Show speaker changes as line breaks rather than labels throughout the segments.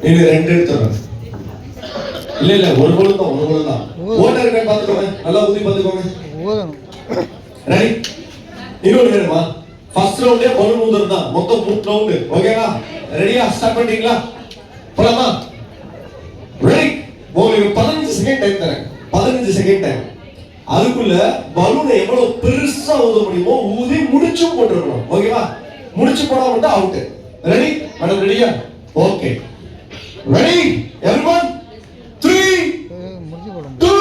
இது ரெண்டு எடுத்துறேன். இல்ல ஒரு பலூன் தான். ஓட்ட இருக்க பாத்துக்கோங்க. நல்லா ஊதி பாத்துக்கோங்க. ரெடி? இன்னொரு வேணுமா? ஃபர்ஸ்ட் ரவுண்டே பலூன் ஊதுறதா. மொத்தம் 3 ரவுண்ட். ஓகேவா? ரெடியா? ஸ்டார்ட் பண்ணிட்டீங்களா? போலாமா? ரெடி? உங்களுக்கு 15 செகண்ட் டைம் தரேன். 15 செகண்ட் டைம். அதுக்குள்ள பலூனை எவ்வளவு பெருசா ஊத முடியுமோ ஊதி முடிச்சு போட்டுறணும். ஓகேவா? முடிச்சு போடாம விட்டா அவுட். ரெடி? மேடம் ரெடியா? ஓகே. ரெடி? எவரிவன்? 3 2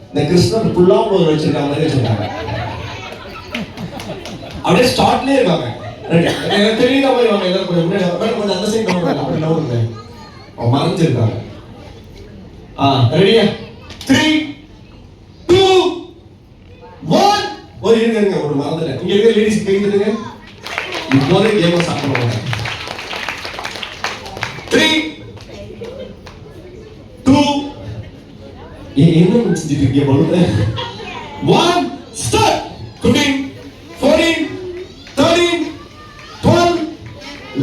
இந்த கிருஷ்ணன் ஃபுல்லா போய் வச்சிருக்காங்க மாதிரி வச்சிருக்காங்க. அப்படியே ஸ்டார்ட்லயே இருக்காங்க. ரெடி? எனக்கு தெரியல போய் வாங்க எல்லாரும் கொஞ்சம் முன்னாடி மேடம் கொஞ்சம் அந்த சைடு வாங்க. அப்படி நவுறுங்க. அவங்க மறைஞ்சிருக்காங்க. ரெடியா? 3 2 1 ஒரு இருங்க ஒரு மறந்துட்டேன். இங்க இருக்க லேடிஸ் கை தட்டுங்க. இப்போதே கேம் ஸ்டார்ட் பண்ணுவாங்க. 3 2 என்ன முடிச்சிட்டு இருக்கீங்க பலூன்? 1 ஸ்டார்ட். 15 14 13 12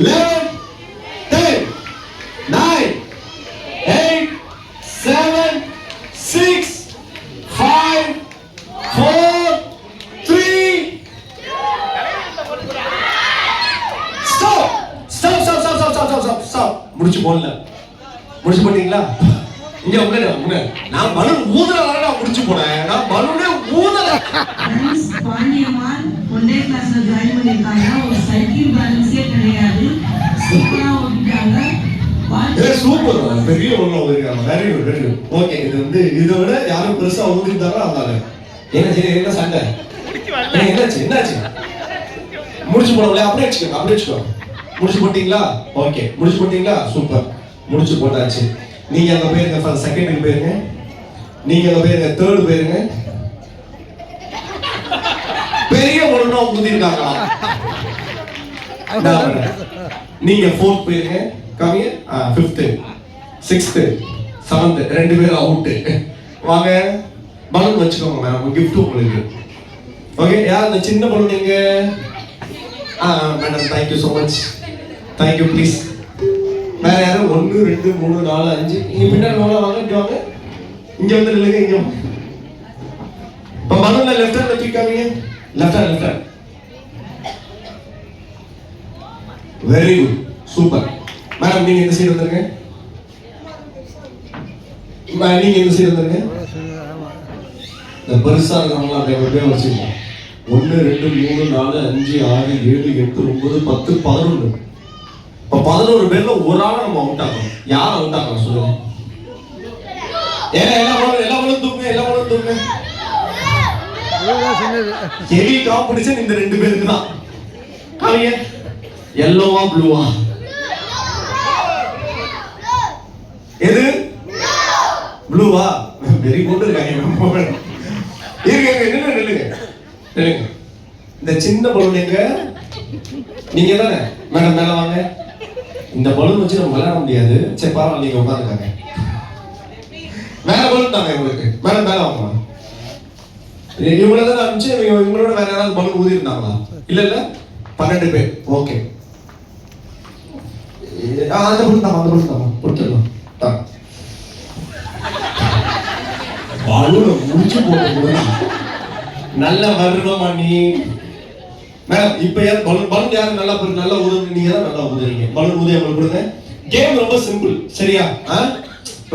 11 10 9 8 7 6 5 4 3 ஸ்டாப். முடிச்சு போடல. முடிச்சு போட்டீங்களா? இங்க உங்க நான் பலூன் ஊதுறதால நான் முடிச்சு போனேன். நான் பலூனே ஊதல.
பாண்டியம்மாள் ஒன்னே கிளாஸ்ல ஜாயின் பண்ணிருக்காங்க. ஒரு சைக்கிள் பேலன்ஸே கிடையாது. சூப்பரா ஓடிட்டாங்க.
சூப்பர். பெரிய ஒண்ணு ஓடிருக்காங்க. Very good very good. Okay. இது வந்து இதை விட யாரும் பெருசா ஓடிட்டாரோ அதனால என்ன சண்டை என்னாச்சு முடிச்சு போடல. அப்படியே வச்சுக்கோ. முடிச்சு போட்டீங்களா? ஓகே. முடிச்சு போட்டீங்களா? சூப்பர். முடிச்சு போட்டாச்சு. நீங்க அங்க போயிருங்க. செகண்டுக்கு போயிருங்க. நீங்க அங்க போயிருங்க. தேர்டு போயிருங்க. பெரிய ஒண்ணு ஊதிருக்காங்களா? நீங்க ஃபோர்த் போயிருங்க. கம்மிய 5th 6th 7th ரெண்டு பேரும் அவுட். வாங்க பலூன் வச்சுக்கோங்க. மேம் கிஃப்ட் உங்களுக்கு. ஓகே. யார் அந்த சின்ன பலூன் எங்க? Madam thank you so much. Thank you please. வேற யாரும் 1 2 3 4 5 இங்க பின்னாடி வாங்க. இங்க வந்து நில்லுங்க. இங்க இப்ப பலூன்ல லெஃப்ட் ஹேண்ட்ல தூக்காதீங்க. Left hand. Very good. Super. Madam நீங்க இந்த சைடு வந்துருங்க. நீங்க இந்த சைடு வந்துருங்க. இந்த பெருசா இருக்கவங்க அப்படியே வச்சுக்கோங்க. 1 2 3 4 5 6 7 8 9 10 11. இப்ப 11 பேர்ல ஒரு ஆளை நம்ம அவுட் ஆகணும். யார் அவுட் ஆகணும் சொல்லுங்க? எல்லா பலூன் தூக்குங்க. ஹெவி காம்படிஷன் இந்த ரெண்டு பேருக்கு தான். காமிங்க. yellow-வா ப்ளூவா? எது? ப்ளூவா? Very good. இருக்காங்க. நில்லுங்க. இந்த சின்ன பலூன் எங்க? நீங்க தானே மேடம்? மேல வாங்க. இந்த பலூன் வச்சு நம்ம விளையாட முடியாது. சரி பரவாயில்ல நீங்க உட்காந்துக்காங்க. மேல பலூன் தாங்க உங்களுக்கு. மேடம் மேல வாங்க. இவங்களதான் அனுப்பிச்சு இவங்களோட வேற யாராவது பலூன் ஊதி இருந்தாங்களா? இல்ல 12 பேர். ஓகே. அந்த பலூன் தான் கொடுத்துடலாம். பலூனை முடிச்சு போட்டு நல்ல வருடமா நீ மேடம். இப்ப யார் பலூன் யாரு நல்லா ஊதுறீங்க? நீங்க தான் நல்லா ஊதுறீங்க. பலூன் ஊதி அவங்களுக்கு கொடுங்க. கேம் ரொம்ப சிம்பிள். சரியா?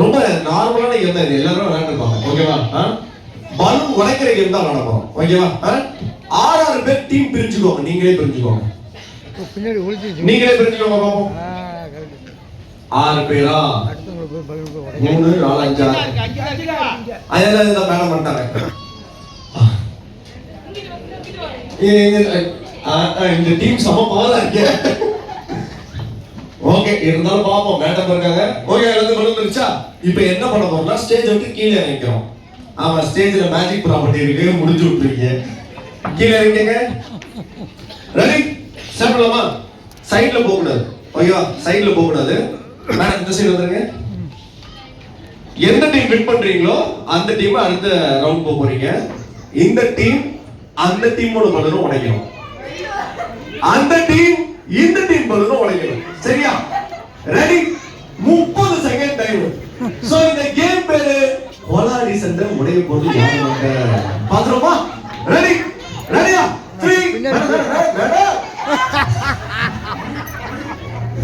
ரொம்ப நார்மலான கேம் தான். இது எல்லாரும் விளையாண்டுருப்பாங்க. ஓகேவா? பலூன் உடைக்கிற கேம் தான் விளையாட போறோம். ஓகேவா? 6 பேர் டீம் பிரிஞ்சுக்கோங்க. நீங்களே பிரிஞ்சுக்கோங்க. பாப்போம். 6 பேரா? 3 4 5 அதெல்லாம் மேடம் பண்ணிட்டாங்க. இந்த டீம் சம பவரா இருக்கு. ஓகே. இருந்தாலும் பாப்போம். மேடம் இருக்காங்க. ஓகே. எல்லாரும் பலூன் வந்துருச்சா? இப்போ என்ன பண்ண போறோம்னா ஸ்டேஜ் விட்டு கீழே இறங்கிக்கிறோம். ஆமா ஸ்டேஜ்ல மேஜிக் ப்ராப்பர்ட்டி இருக்கு. முடிஞ்சு விட்டுருக்கீங்க. கீழே இறங்கிங்க. ரெடி? ஸ்டார்ட் பண்ணலாமா? சைடுல போக கூடாது. ஓகேவா? சைடுல போக கூடாது. மேடம் இந்த சைடு வந்துருங்க. எந்த டீம் வின் பண்றீங்களோ அந்த டீம் அடுத்த ரவுண்ட் போக போறீங்க. இந்த டீம் அந்த டீமோட பலூனை உடைக்கணும். அந்த டீம் இந்த டீம் பலூனை உடைக்கணும். சரியா? ரெடி?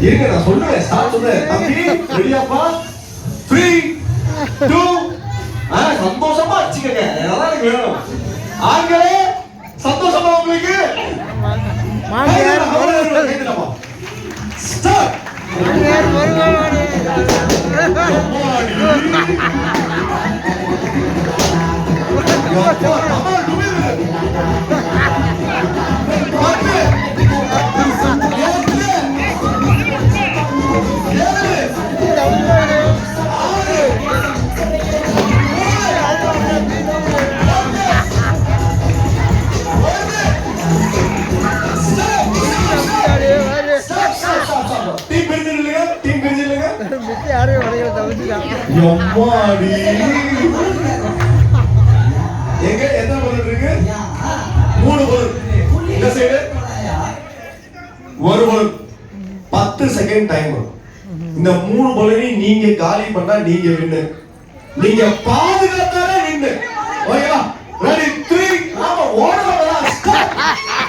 இருங்க நான் சொல்லுவேன் ஸ்டார்ட் சொல்றேன் தம்பி ரெடியாப்பா 3 2 சந்தோஷமா வச்சுக்கங்க அதான் எனக்கு வேணும் ஆண்களே சந்தோஷமா உங்களுக்கு ஸ்டார்ட் எங்க எத்தனை பொருள் இருக்கு 3 பொருள் இந்த சைடு ஒரு பொருள் 10 செகண்ட் டைம் வரும் இந்த 3 பொருளையும் நீங்க காலி பண்ணா நீங்க வின்னு நீங்க பாதுகாத்தாலே வின்னு ஓகேவா ரெடி 3 நாம ஓடலாம் ஸ்டார்ட்